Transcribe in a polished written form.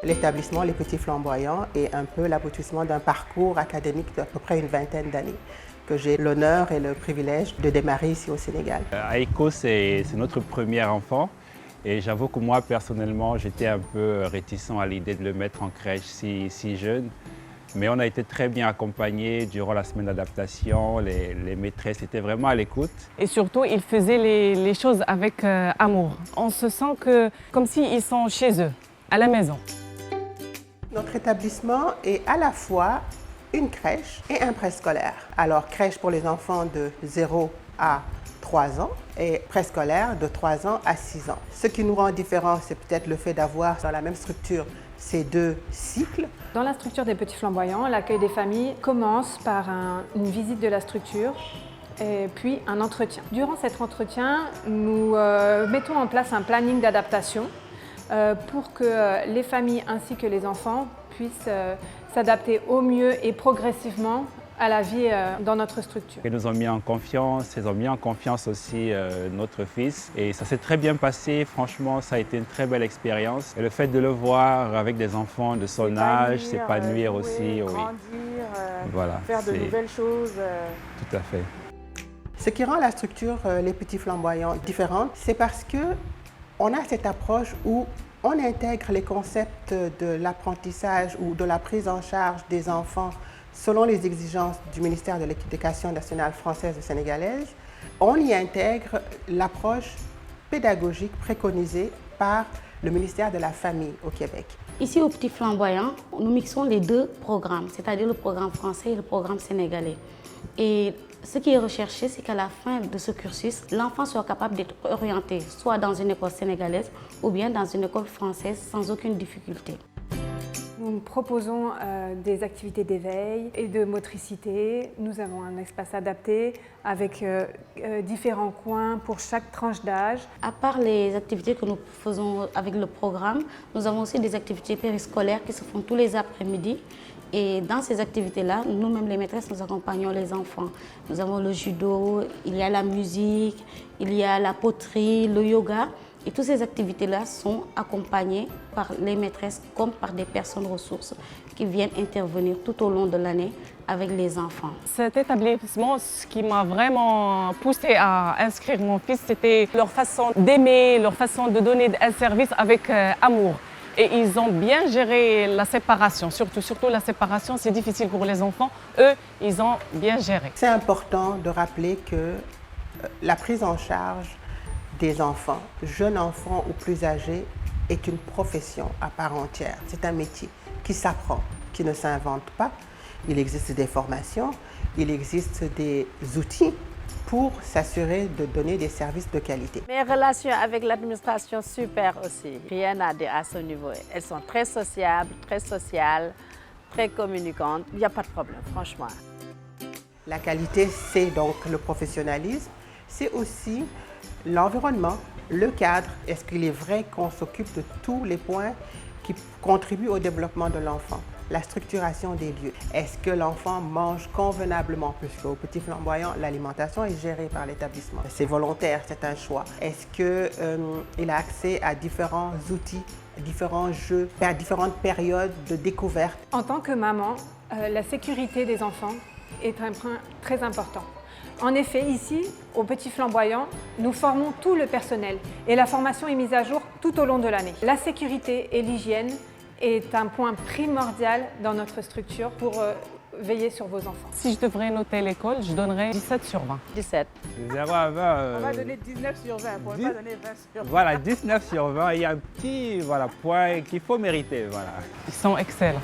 l'établissement Les Petits Flamboyants est un peu l'aboutissement d'un parcours académique d'à peu près une vingtaine d'années que j'ai l'honneur et le privilège de démarrer ici au Sénégal. Aiko, c'est notre premier enfant et j'avoue que moi, personnellement, j'étais un peu réticent à l'idée de le mettre en crèche si jeune. Mais on a été très bien accompagnés durant la semaine d'adaptation, les maîtresses étaient vraiment à l'écoute. Et surtout, ils faisaient les choses avec amour. On se sent comme s'ils sont chez eux, à la maison. Notre établissement est à la fois une crèche et un préscolaire. Alors, crèche pour les enfants de 0 à 3 ans et préscolaire de 3 ans à 6 ans. Ce qui nous rend différents, c'est peut-être le fait d'avoir dans la même structure ces deux cycles. Dans la structure des Petits Flamboyants, l'accueil des familles commence par une visite de la structure et puis un entretien. Durant cet entretien, nous mettons en place un planning d'adaptation pour que les familles ainsi que les enfants puissent s'adapter au mieux et progressivement à la vie dans notre structure. Ils nous ont mis en confiance, ils ont mis en confiance aussi notre fils et ça s'est très bien passé, franchement ça a été une très belle expérience. Et le fait de le voir avec des enfants de son âge, s'épanouir aussi, grandir, voilà, faire de nouvelles choses. Tout à fait. Ce qui rend la structure Les Petits Flamboyants différente, c'est parce qu'on a cette approche où on intègre les concepts de l'apprentissage ou de la prise en charge des enfants selon les exigences du ministère de l'Éducation nationale française et sénégalaise. On y intègre l'approche pédagogique préconisée par le ministère de la Famille au Québec. Ici au Petit Flamboyant, nous mixons les deux programmes, c'est-à-dire le programme français et le programme sénégalais. Et ce qui est recherché, c'est qu'à la fin de ce cursus, l'enfant soit capable d'être orienté soit dans une école sénégalaise ou bien dans une école française sans aucune difficulté. Nous proposons des activités d'éveil et de motricité. Nous avons un espace adapté avec différents coins pour chaque tranche d'âge. À part les activités que nous faisons avec le programme, nous avons aussi des activités périscolaires qui se font tous les après-midi. Et dans ces activités-là, nous-mêmes les maîtresses, nous accompagnons les enfants. Nous avons le judo, il y a la musique, il y a la poterie, le yoga. Et toutes ces activités-là sont accompagnées par les maîtresses comme par des personnes ressources qui viennent intervenir tout au long de l'année avec les enfants. Cet établissement, ce qui m'a vraiment poussée à inscrire mon fils, c'était leur façon d'aimer, leur façon de donner un service avec amour. Et ils ont bien géré la séparation, surtout la séparation, c'est difficile pour les enfants. Eux, ils ont bien géré. C'est important de rappeler que la prise en charge des enfants, jeunes enfants ou plus âgés, est une profession à part entière. C'est un métier qui s'apprend, qui ne s'invente pas. Il existe des formations, il existe des outils pour s'assurer de donner des services de qualité. Mes relations avec l'administration, super aussi. Rien à dire à ce niveau. Elles sont très sociables, très sociales, très communicantes. Il n'y a pas de problème, franchement. La qualité, c'est donc le professionnalisme. C'est aussi l'environnement, le cadre. Est-ce qu'il est vrai qu'on s'occupe de tous les points qui contribuent au développement de l'enfant? La structuration des lieux. Est-ce que l'enfant mange convenablement? Puisqu'au Petit Flamboyant, l'alimentation est gérée par l'établissement. C'est volontaire, c'est un choix. Est-ce qu'il a accès à différents outils, différents jeux, à différentes périodes de découverte? En tant que maman, la sécurité des enfants est un point très important. En effet, ici, au Petit Flamboyant, nous formons tout le personnel et la formation est mise à jour tout au long de l'année. La sécurité et l'hygiène est un point primordial dans notre structure pour veiller sur vos enfants. Si je devrais noter l'école, je donnerais 17 sur 20. 17. De 0 à 20, On va donner 19 sur 20, on ne va pas donner 20 sur 20. Voilà, 19 sur 20, il y a un petit point qu'il faut mériter. Voilà. Ils sont excellents.